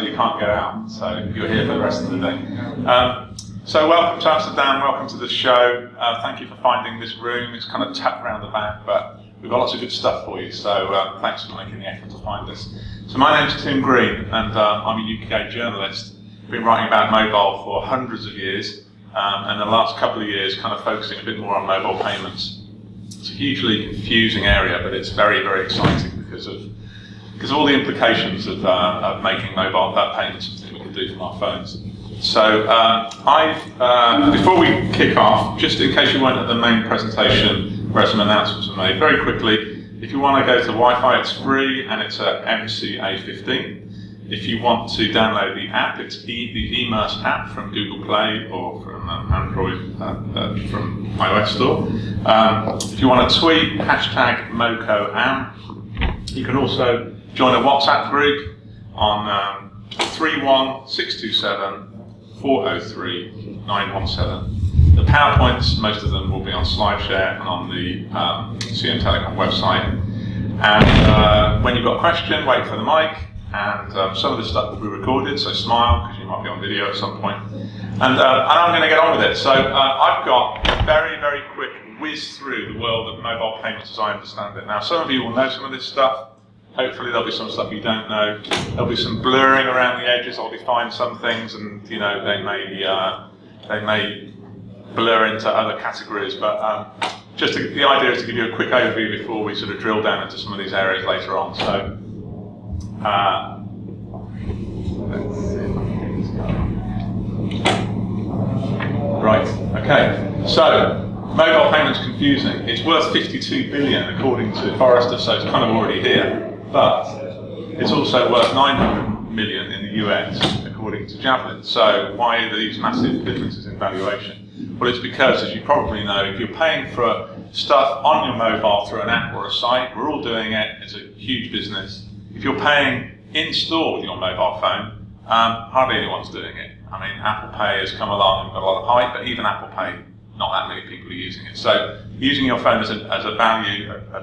You can't get out, so you're here for the rest of the day. So welcome to Amsterdam, welcome to the show. Thank you for finding this room. It's kind of tucked around the back, but we've got lots of good stuff for you, so thanks for making the effort to find us. So my name's Tim Green, and I'm a UK journalist. I've been writing about mobile for hundreds of years, and the last couple of years kind of focusing a bit more on mobile payments. It's a hugely confusing area, but it's very, very exciting because of all the implications of making mobile payments something we can do from our phones. So before we kick off, just in case you weren't at the main presentation where some announcements were made, very quickly, if you want to go to Wi-Fi, it's free and it's at MCA15. If you want to download the app, it's the eMERSE app from Google Play or from Android, from iOS Store. If you want to tweet, hashtag MocoAm. You can also join a WhatsApp group on 31627 403 917. The PowerPoints, most of them will be on SlideShare and on the CM.com website. And when you've got a question, wait for the mic. And some of this stuff will be recorded, so smile, because you might be on video at some point. And I'm going to get on with it. So I've got a very, very quick whiz through the world of mobile payments as I understand it. Now, some of you will know some of this stuff. Hopefully there'll be some stuff you don't know. There'll be some blurring around the edges. I'll define some things, and they may blur into other categories. But the idea is to give you a quick overview before we sort of drill down into some of these areas later on. So. Let's see. Right, okay. So, mobile payments confusing. It's worth 52 billion according to Forrester, so it's kind of already here. But it's also worth 900 million in the US according to Javelin. So why are these massive differences in valuation? Well, it's because, as you probably know, if you're paying for stuff on your mobile through an app or a site, we're all doing it. It's a huge business. If you're paying in-store with your mobile phone, hardly anyone's doing it. I mean, Apple Pay has come along and got a lot of hype, but even Apple Pay, not that many people are using it. So using your phone as a value, a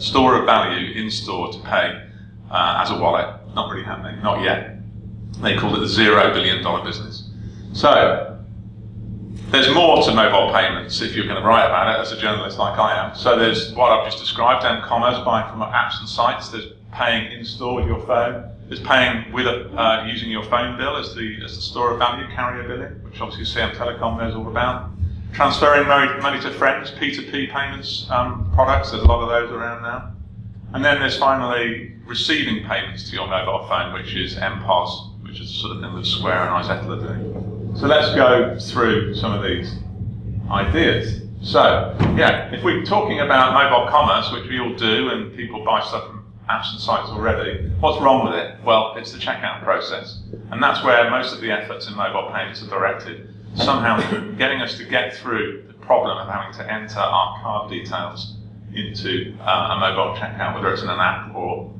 store of value in-store to pay as a wallet, not really happening, not yet. They call it the $0 billion business. So there's more to mobile payments if you're going to write about it as a journalist like I am. So there's what I've just described, m-commerce, buying from apps and sites. There's paying in-store with your phone. There's paying with using your phone bill as the store of value, carrier billing, which obviously CM.com knows all about. Transferring money to friends, P2P payments products. There's a lot of those around now. And then there's finally receiving payments to your mobile phone, which is mPOS, which is the sort of thing that Square and iZettle are doing. So let's go through some of these ideas. So, yeah, if we're talking about mobile commerce, which we all do, and people buy stuff from apps and sites already, what's wrong with it? Well, it's the checkout process. And that's where most of the efforts in mobile payments are directed. Somehow getting us to get through the problem of having to enter our card details into a mobile checkout, whether it's in an app or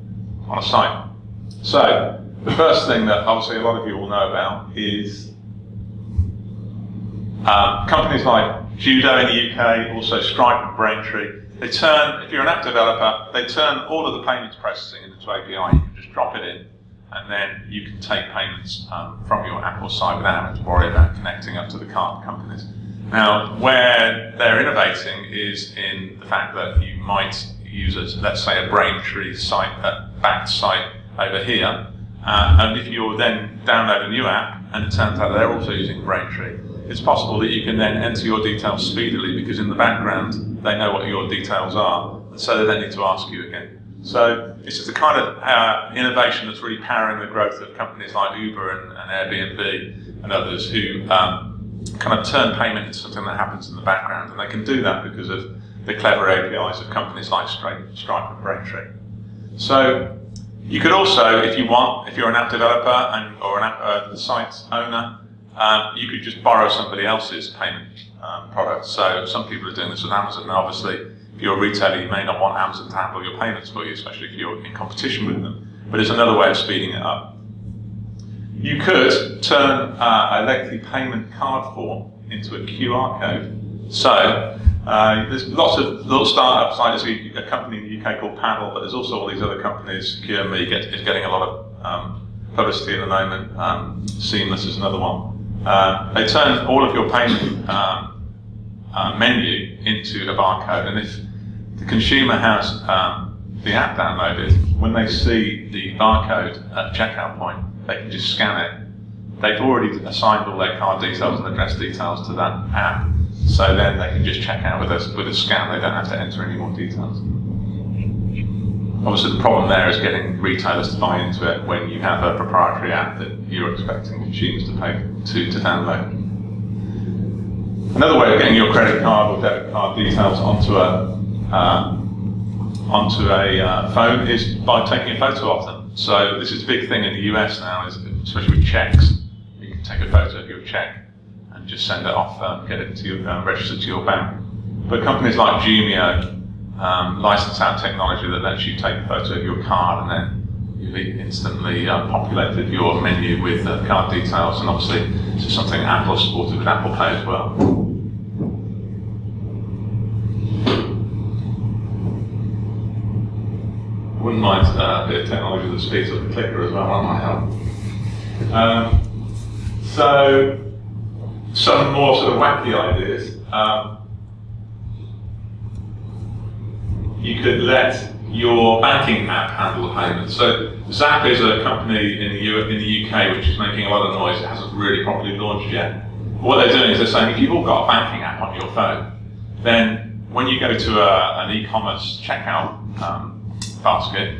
on a site. So, the first thing that obviously a lot of you will know about is companies like Judo in the UK, also Stripe and Braintree. They turn, if you're an app developer, they turn all of the payments processing into API. You can just drop it in, and then you can take payments from your app or site without having to worry about connecting up to the card companies. Now, where they're innovating is in the fact that you might use, let's say, a Braintree site, a backed site over here, and if you then download a new app, and it turns out they're also using Braintree, it's possible that you can then enter your details speedily because in the background they know what your details are, and so they don't need to ask you again. So this is the kind of innovation that's really powering the growth of companies like Uber and Airbnb and others who kind of turn payment into something that happens in the background, and they can do that because of the clever APIs of companies like Stripe and Braintree. So you could also, if you want, if you're an app developer or an app site owner, you could just borrow somebody else's payment product. So some people are doing this with Amazon. Now obviously, if you're a retailer, you may not want Amazon to handle your payments for you, especially if you're in competition with them. But it's another way of speeding it up. You could turn a lengthy payment card form into a QR code. So there's lots of little startups, like there's a company in the UK called Paddle, but there's also all these other companies. SecureMe is getting a lot of publicity at the moment. Seamless is another one. They turn all of your payment menu into a barcode, and if the consumer has the app downloaded, when they see the barcode at checkout point, they can just scan it. They've already assigned all their card details and address details to that app, so then they can just check out with a scan. They don't have to enter any more details. Obviously, the problem there is getting retailers to buy into it when you have a proprietary app that you're expecting consumers to pay to download. Another way of getting your credit card or debit card details onto a phone is by taking a photo of them. So this is a big thing in the US now, especially with checks. You can take a photo of your check and just send it off, get it to registered to your bank. But companies like Jumio license out technology that lets you take a photo of your card, and then you've instantly populated your menu with card details. And obviously, this is something Apple supported with Apple Pay as well. Wouldn't mind a bit of technology that speeds up the clicker as well, that might help. So, some more sort of wacky ideas. You could let your banking app handle the payments. So Zap is a company in the UK which is making a lot of noise. It hasn't really properly launched yet. What they're doing is they're saying if you've all got a banking app on your phone, then when you go to an e-commerce checkout basket,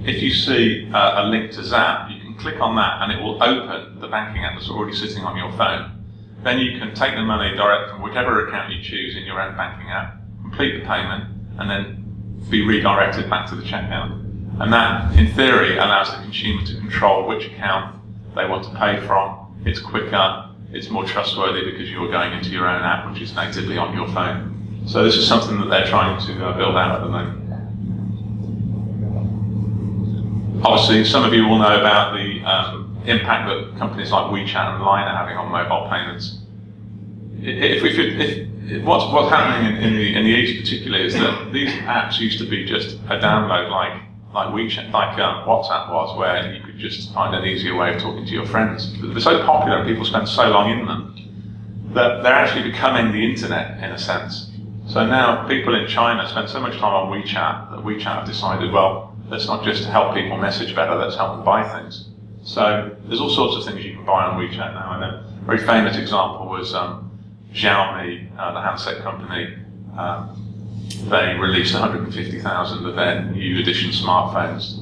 if you see a link to Zap, you can click on that and it will open the banking app that's already sitting on your phone. Then you can take the money direct from whichever account you choose in your own banking app, complete the payment, and then be redirected back to the checkout. And that, in theory, allows the consumer to control which account they want to pay from. It's quicker, it's more trustworthy because you're going into your own app, which is natively on your phone. So this is something that they're trying to build out at the moment. Obviously, some of you will know about the impact that companies like WeChat and Line are having on mobile payments. What's happening in the East particularly is that these apps used to be just a download like WeChat, like WhatsApp was, where you could just find an easier way of talking to your friends. They're so popular and people spend so long in them that they're actually becoming the internet in a sense. So now people in China spend so much time on WeChat that WeChat have decided, well, let's not just help people message better, let's help them buy things. So there's all sorts of things you can buy on WeChat now. And a very famous example was Xiaomi, the handset company. They released 150,000 of their new edition smartphones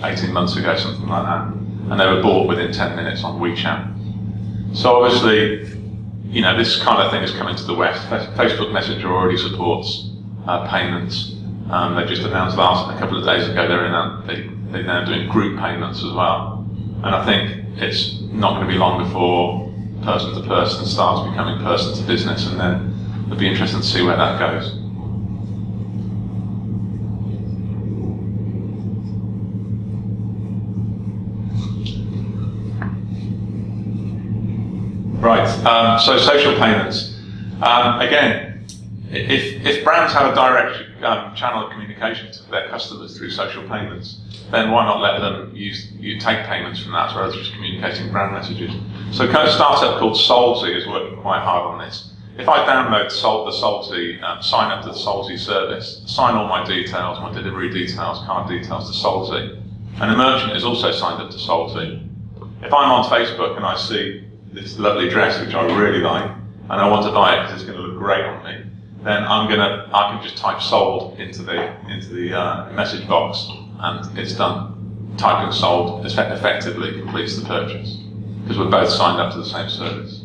18 months ago, something like that. And they were bought within 10 minutes on WeChat. So obviously, you know, this kind of thing is coming to the West. Facebook Messenger already supports payments. They just announced a couple of days ago they're now doing group payments as well. And I think it's not going to be long before person to person starts becoming person to business, and then it'll be interesting to see where that goes. Right, so social payments. Again, if brands have a direct channel of communication to their customers through social payments, then why not let them take payments from that as well as just communicating brand messages? So a kind of startup called Salty is working quite hard on this. If I download the Salty, sign up to the Salty service, assign all my details, my delivery details, card details to Salty, and a merchant is also signed up to Salty. If I'm on Facebook and I see this lovely dress which I really like, and I want to buy it because it's going to look great on me, then I can just type sold into the message box, and it's done. Typing sold effectively completes the purchase because we're both signed up to the same service.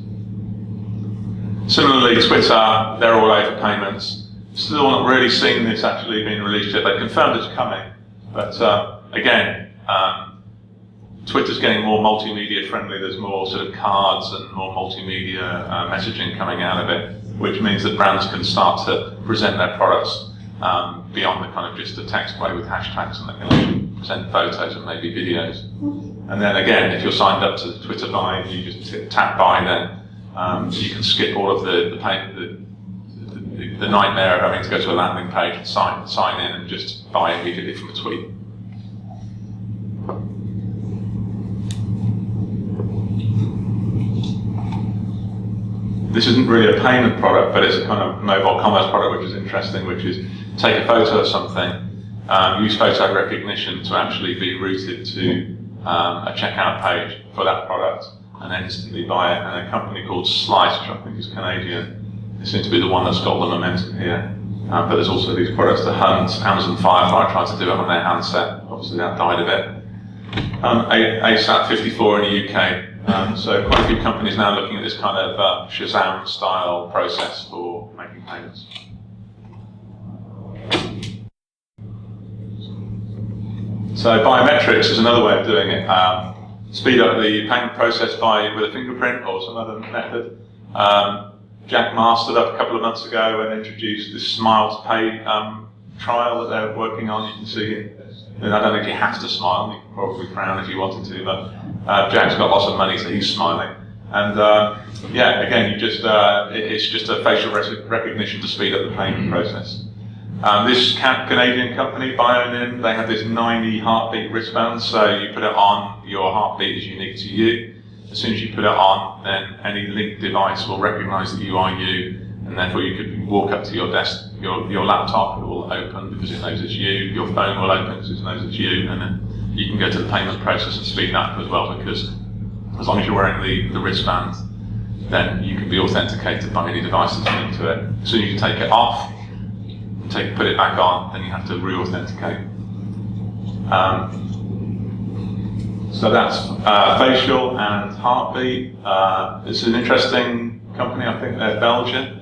Similarly, Twitter, they're all over payments. Still not really seen this actually being released yet. They confirmed it's coming, but again, Twitter's getting more multimedia friendly. There's more sort of cards and more multimedia messaging coming out of it, which means that brands can start to present their products beyond the kind of just the text way with hashtags, and they can actually present photos and maybe videos. And then again, if you're signed up to Twitter Buy, you just tap Buy, then you can skip all of the nightmare of having to go to a landing page and sign in and just buy immediately from a tweet. this isn't really a payment product, but it's a kind of mobile commerce product, which is interesting, which is take a photo of something, use photo recognition to actually be routed to a checkout page for that product, and then instantly buy it. And a company called Slice, which I think is Canadian, it seems to be the one that's got the momentum here. But there's also these products to Hunt, Amazon Firefly tried to do it on their handset, obviously that died a bit. ASAP 54 in the UK, so quite a few companies now looking at this kind of Shazam style process for making payments. So biometrics is another way of doing it. Speed up the payment process with a fingerprint or some other method. Jack Ma stood up a couple of months ago and introduced this Smile to Pay trial that they're working on. You can see it. And I don't think you have to smile. You can probably frown if you wanted to, but Jack's got lots of money, so he's smiling. And yeah, again, it's just a facial recognition to speed up the payment process. This Canadian company, Bionim, they have this 90 heartbeat wristband, so you put it on, your heartbeat is unique to you. As soon as you put it on, then any linked device will recognize that you are you, and therefore you could walk up to your desk, your laptop, it will open because it knows it's you, your phone will open because it knows it's you, and then you can go to the payment process and speed that up as well, because as long as you're wearing the wristband, then you can be authenticated by any device that's linked to it. As soon as you take it off, put it back on, then you have to re-authenticate. So that's facial and heartbeat. It's an interesting company, I think they're Belgian.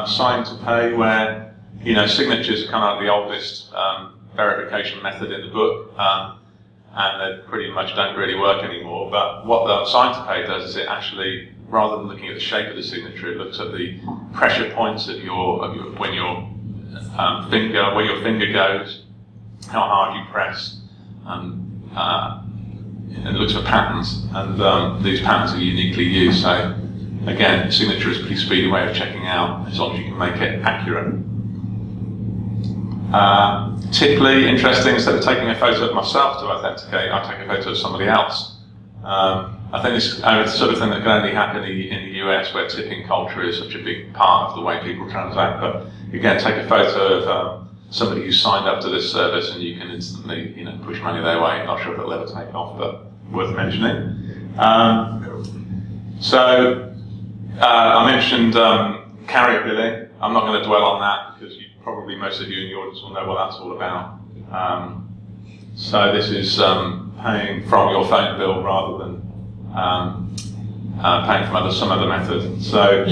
Sign to Pay, where signatures are kind of the oldest verification method in the book, and they pretty much don't really work anymore. But what the Sign to Pay does is it actually, rather than looking at the shape of the signature, it looks at the pressure points of where your finger goes, how hard you press, and it looks for patterns, and these patterns are uniquely used. So again, signature is a pretty speedy way of checking out, as long as you can make it accurate. Tipley, interesting, instead of taking a photo of myself to authenticate, I take a photo of somebody else. I think it's the sort of thing that can only happen in the US, where tipping culture is such a big part of the way people transact. But again, take a photo of somebody who signed up to this service, and you can instantly, push money their way. Not sure if it'll ever take off, but worth mentioning. I mentioned carrier billing. I'm not going to dwell on that because probably most of you in the audience will know what that's all about. So this is paying from your phone bill rather than paying from some other method. So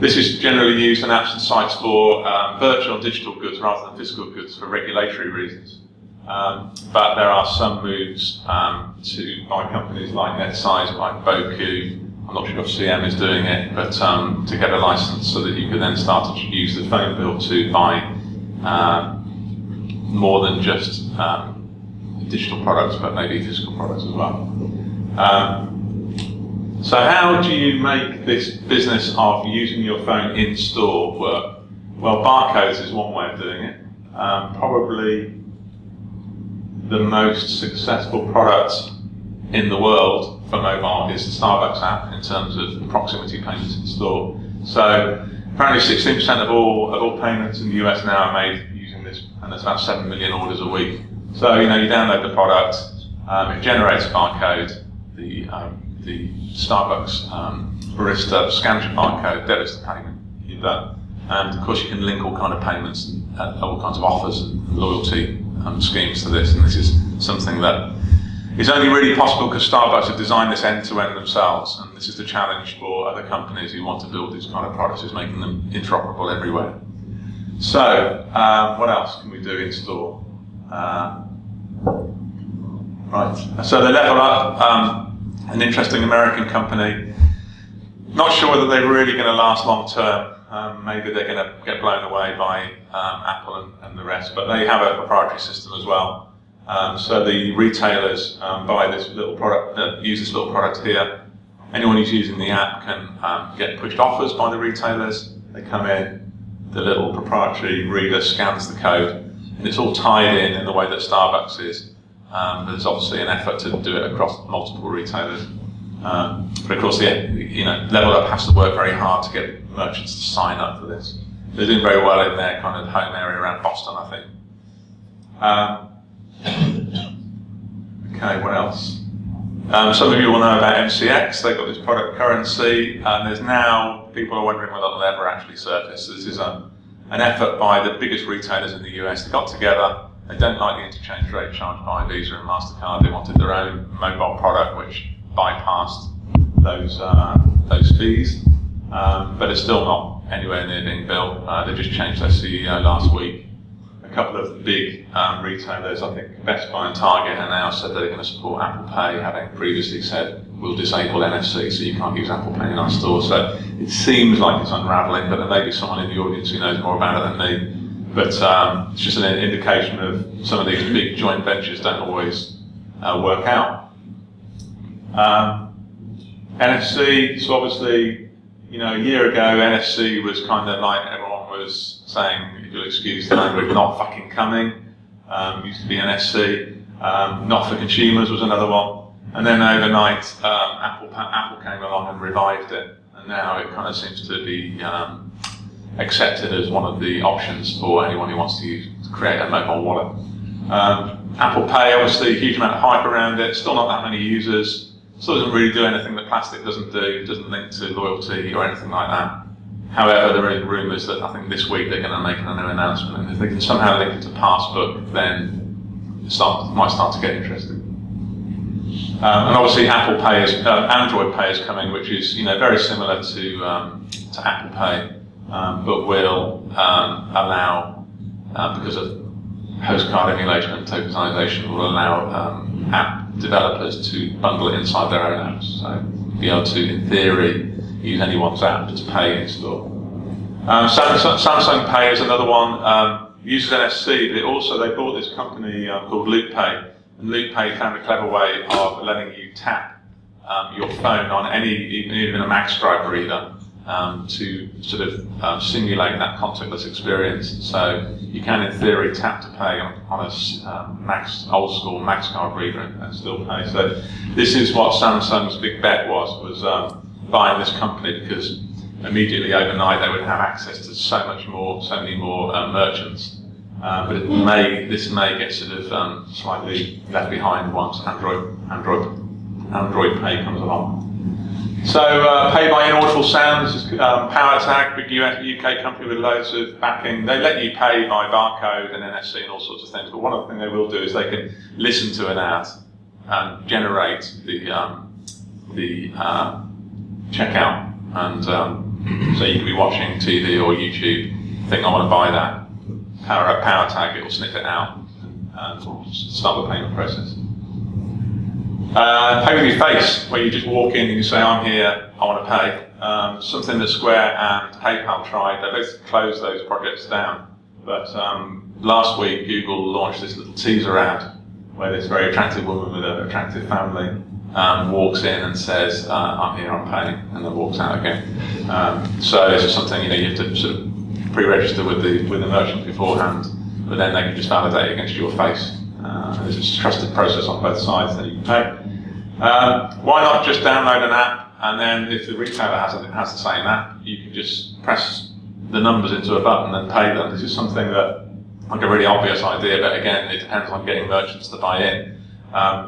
this is generally used in apps and sites for virtual and digital goods rather than physical goods for regulatory reasons. But there are some moves by companies like NetSize, like Boku. I'm not sure if CM is doing it, but to get a license so that you can then start to use the phone bill to buy more than just digital products, but maybe physical products as well. So how do you make this business of using your phone in store work? Well, barcodes is one way of doing it. Probably the most successful product in the world for mobile is the Starbucks app in terms of proximity payments in store. So apparently 16% of all payments in the US now are made using this, and there's about 7 million orders a week. So you download the product, it generates a barcode, the Starbucks barista scans your barcode, debits the payment, you're done. And of course you can link all kinds of payments and all kinds of offers and loyalty schemes to this, and this is something that is only really possible because Starbucks have designed this end-to-end themselves, and this is the challenge for other companies who want to build these kind of products, is making them interoperable everywhere. So, what else can we do in store? Right, so they Level Up, an interesting American company. Not sure whether they're really going to last long term. Maybe they're going to get blown away by Apple and the rest, but they have a proprietary system as well. So the retailers buy this little product, use this little product here. Anyone who's using the app can get pushed offers by the retailers. They come in, the little proprietary reader scans the code, and it's all tied in the way that Starbucks is. There's obviously an effort to do it across multiple retailers. But of course, Level Up has to work very hard to get merchants to sign up for this. They're doing very well in their kind of home area around Boston, I think. Okay, what else? Some of you will know about MCX. They've got this product currency, and there's now people are wondering whether it'll ever actually surface. This is an effort by the biggest retailers in the US. They got together. They don't like the interchange rate charged by Visa and MasterCard. They wanted their own mobile product which bypassed those fees, but it's still not anywhere near being built. They just changed their CEO last week. A couple of the big retailers, I think Best Buy and Target, have now said they're going to support Apple Pay, having previously said we'll disable NFC so you can't use Apple Pay in our store. So it seems like it's unravelling, but there may be someone in the audience who knows more about it than me. But it's just an indication of some of these big joint ventures don't always work out. NFC, so obviously, a year ago, NFC was kind of like everyone was saying, if you'll excuse the language, not fucking coming. Used to be NFC. Not for consumers was another one. And then overnight, Apple came along and revived it. And now it kind of seems to be accepted as one of the options for anyone who wants to create a mobile wallet. Apple Pay, obviously, a huge amount of hype around it. Still not that many users. Still doesn't really do anything that plastic doesn't do. It doesn't link to loyalty or anything like that. However, there are rumours that I think this week they're going to make a new announcement, and if they can somehow link it to Passbook, then it might start to get interesting. And obviously, Android Pay is coming, which is very similar to Apple Pay, but will allow, because of host card emulation and tokenization, will allow app developers to bundle it inside their own apps. So be able to, in theory, use anyone's app to pay in store. Samsung Pay is another one. Uses NFC, but they bought this company called LoopPay, and LoopPay found a clever way of letting you tap your phone on even a MagStripe reader to sort of simulate that contactless experience. So you can, in theory, tap to pay on a old school MagStripe reader and still pay. So this is what Samsung's big bet was buying this company, because immediately overnight they would have access to so many more merchants. But this may get sort of slightly left behind once Android Pay comes along. So Pay by Inaudible Sound, this is PowerTag, big UK company with loads of backing. They let you pay by barcode and NFC and all sorts of things, but one of the things they will do is they can listen to an ad and generate the checkout. And so you can be watching TV or YouTube, think I want to buy that, power up PowerTag, it will sniff it out and start the payment process. Pay with your face, where you just walk in and you say, I'm here, I want to pay. Something that Square and PayPal tried. They both closed those projects down. But last week, Google launched this little teaser ad where this very attractive woman with an attractive family walks in and says, I'm here, I'm paying, and then walks out again. So this is something you have to sort of pre-register with the merchant beforehand, but then they can just validate against your face. There's a trusted process on both sides that you can pay. Why not just download an app, and then if the retailer has the same app, you can just press the numbers into a button and pay them. This is something that, like a really obvious idea, but again, it depends on getting merchants to buy in.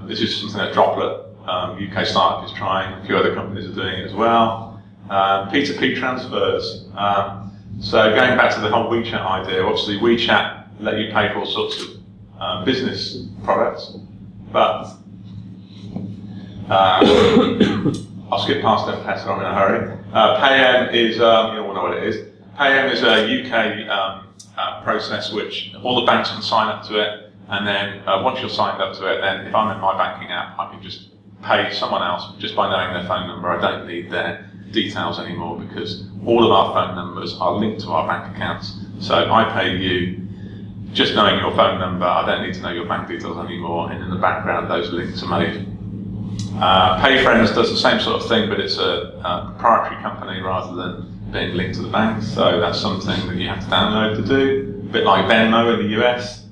This is something that Droplet, UK startup, is trying. A few other companies are doing it as well. P2P transfers. So going back to the whole WeChat idea, obviously WeChat let you pay for all sorts of business products, but I'll skip past them, Peter, I'm in a hurry. Payem is, you all know what it is. Payem is a UK process which all the banks can sign up to it, and then once you're signed up to it, then if I'm in my banking app, I can just pay someone else just by knowing their phone number. I don't need their details anymore, because all of our phone numbers are linked to our bank accounts. So I pay you just knowing your phone number. I don't need to know your bank details anymore, and in the background those links are made. PayFriends does the same sort of thing, but it's a proprietary company rather than being linked to the bank, so that's something that you have to download to do, a bit like Venmo in the US.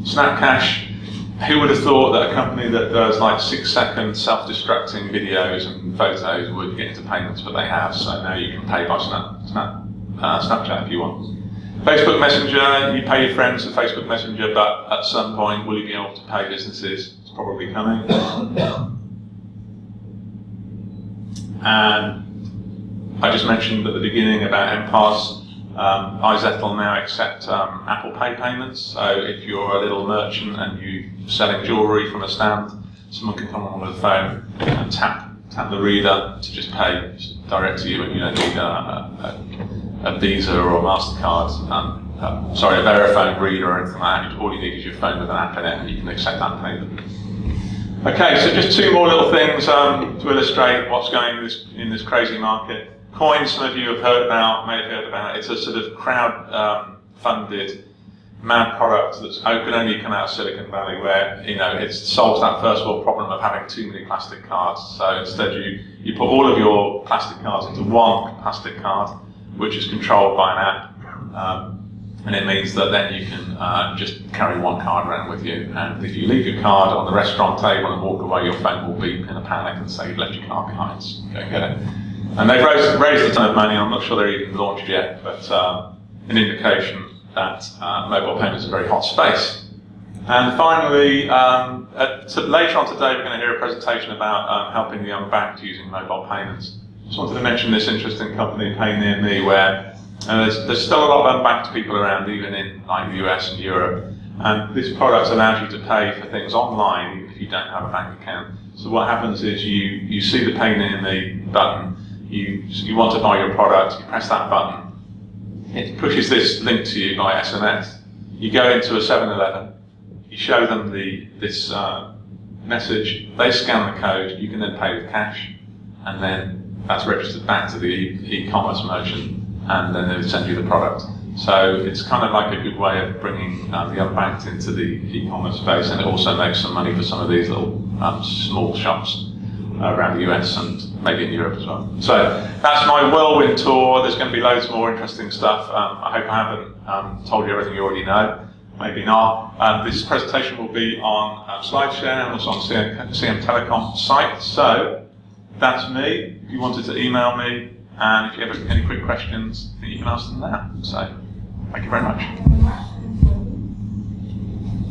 Snapcash who would have thought that a company that does like 6-second self-destructing videos and photos would get into payments, but they have. So now you can pay by Snapchat if you want. Facebook Messenger, you pay your friends for Facebook Messenger, but at some point, will you be able to pay businesses? It's probably coming. And I just mentioned at the beginning about mPOS. iZettle now accept Apple Pay payments. So if you're a little merchant and you're selling jewellery from a stand, someone can come on with a phone and tap the reader to just pay direct to you, and you don't need a Visa or a MasterCard, a Verifone reader or anything like that. All you need is your phone with an app in it, and you can accept that payment. Okay, so just two more little things to illustrate what's going on in this crazy market. Coins, some of you have heard about, may have heard about. It's a sort of crowd-funded mad product that's can only come out of Silicon Valley, where it solves that first world problem of having too many plastic cards. So instead, you put all of your plastic cards into one plastic card, which is controlled by an app, and it means that then you can just carry one card around with you. And if you leave your card on the restaurant table and walk away, your phone will beep in a panic and say you've left your card behind. So go get it. And they've raised a ton of money. I'm not sure they're even launched yet, but an indication that mobile payments are a very hot space. And finally, later on today, we're going to hear a presentation about helping the unbanked using mobile payments. Just wanted to mention this interesting company, Pay Near Me, where there's still a lot of unbanked people around, even in like the US and Europe. And this product allows you to pay for things online, even if you don't have a bank account. So what happens is you see the Pay Near Me button. You want to buy your product, you press that button, it pushes this link to you by SMS. You go into a 7-Eleven, you show them this message, they scan the code, you can then pay with cash, and then that's registered back to the e-commerce merchant, and then they send you the product. So it's kind of like a good way of bringing the unbanked into the e-commerce space, and it also makes some money for some of these little small shops around the US and maybe in Europe as well. So that's my whirlwind tour. There's going to be loads more interesting stuff. I hope I haven't told you everything you already know. Maybe not. This presentation will be on SlideShare and also on CM.com site. So that's me. If you wanted to email me, and if you have any quick questions, then you can ask them now. So thank you very much.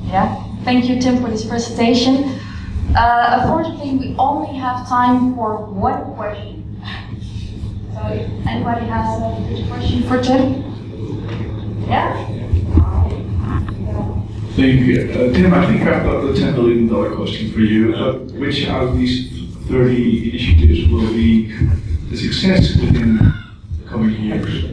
Yeah, thank you, Tim, for this presentation. Unfortunately, we only have time for one question. So if anybody has a question for Tim? Yeah? Thank you. Tim, I think I've got the $10 million question for you. Which out of these 30 initiatives will be a success within the coming years?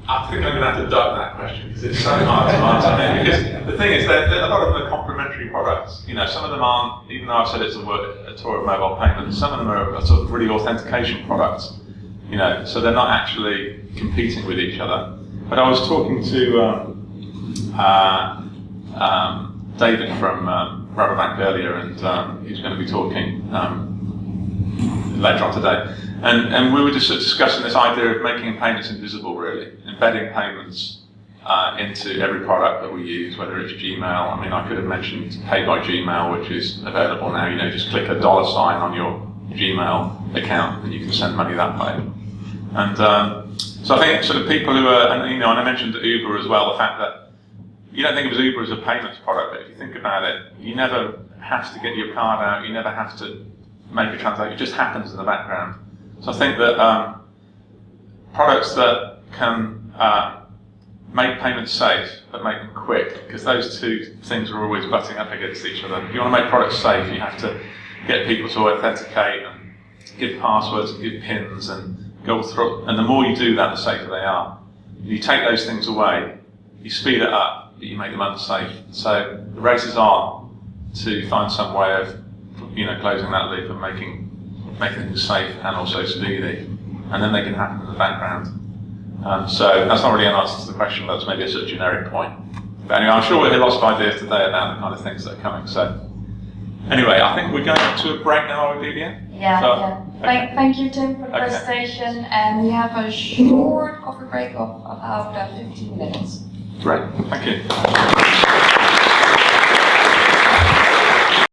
I think I'm going to have to duck that question because it's so hard to answer. Because the thing is that a lot of them are complementary products. Some of them aren't, even though I've said it's a tour of mobile payments, some of them are sort of really authentication products. So they're not actually competing with each other. But I was talking to David from Rubberbank earlier, and he's going to be talking later on today. And we were just discussing this idea of making payments invisible, really, embedding payments into every product that we use, whether it's Gmail. I mean, I could have mentioned Pay by Gmail, which is available now. Just click a $sign on your Gmail account, and you can send money that way. And so I think sort of people who are, and I mentioned Uber as well, the fact that you don't think of Uber as a payments product, but if you think about it, you never have to get your card out, you never have to make a transaction, it just happens in the background. So I think that products that can make payments safe, but make them quick, because those two things are always butting up against each other. If you want to make products safe, you have to get people to authenticate and give passwords and give pins and go through, and the more you do that, the safer they are. You take those things away, you speed it up, but you make them unsafe. So the race is on to find some way of, closing that loop and making things safe and also speedy, and then they can happen in the background. So that's not really an answer to the question, that's maybe a sort of generic point. But anyway, I'm sure we'll hear lots of ideas today about the kind of things that are coming. So anyway, I think we're going to a break now, are we, Vivian? Yeah, So, yeah. okay. Thank you, Tim, for the Okay. presentation, and we have a short coffee break of about 15 minutes. Great, thank you.